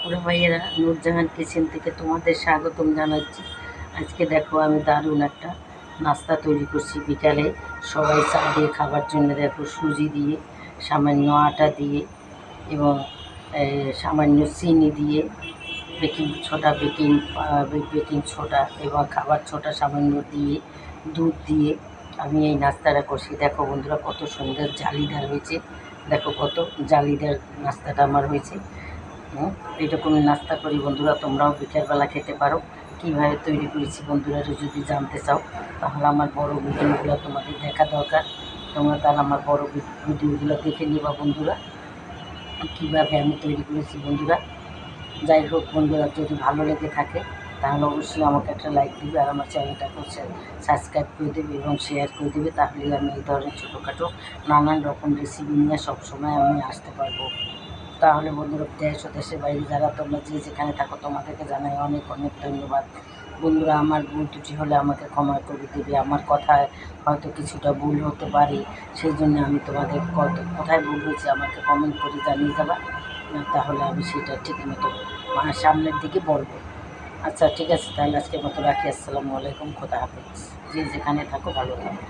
ওরা ভাইয়েরা, নূরজাহান কিচেন থেকে তোমাদের স্বাগতম জানাচ্ছি। আজকে দেখো আমি দারুণ একটা নাস্তা তৈরি করছি বিকালে সবাই চা দিয়ে খাবার জন্য। দেখো সুজি দিয়ে, সামান্য আটা দিয়ে এবং সামান্য চিনি দিয়ে, বেকিং ছোটা এবং খাবার ছোটা সামান্য দিয়ে, দুধ দিয়ে আমি এই নাস্তাটা করছি। দেখো বন্ধুরা, কত সুন্দর জালিদার হয়েছে। দেখো কত জালিদার নাস্তাটা আমার হয়েছে। এরকমই নাস্তা করি বন্ধুরা, তোমরাও বিকেলবেলা খেতে পারো। কীভাবে তৈরি করেছি বন্ধুরা যদি জানতে চাও, তাহলে আমার বড় ভিডিওগুলো তোমাদের দেখা দরকার। তোমরা তাহলে আমার বড় ভিডিওগুলো দেখে নিবা বন্ধুরা, কীভাবে আমি তৈরি করেছি বন্ধুরা। যাই হোক বন্ধুরা, যদি ভালো লেগে থাকে তাহলে অবশ্যই আমাকে একটা লাইক দিবে আর আমার চ্যানেলটাকে সাবস্ক্রাইব করে দেবে এবং শেয়ার করে দেবে। তাহলেই আমি এই ধরনের ছোটোখাটো নানান রকম রেসিপি নিয়ে সবসময় আমি আসতে পারবো। তাহলে বন্ধুরা, দেশ ও দেশের বাইরে যারা তোমরা যে যেখানে থাকো তোমাদেরকে জানাই অনেক অনেক ধন্যবাদ বন্ধুরা। আমার ভুল ত্রুটি হলে আমাকে ক্ষমা করে দেবে। আমার কথায় হয়তো কিছুটা ভুল হতে পারে, সেই জন্য আমি তোমাদের কোথায় ভুল হয়েছে আমাকে কমেন্ট করে জানিয়ে যাবা, তাহলে আমি সেটা ঠিক মতো সামনের দিকে বলবো। আচ্ছা ঠিক আছে, তাহলে আজকের মতো রাখি। আসসালামু আলাইকুম, খোদা হাফেজ। যে যেখানে থাকো ভালো থাকো।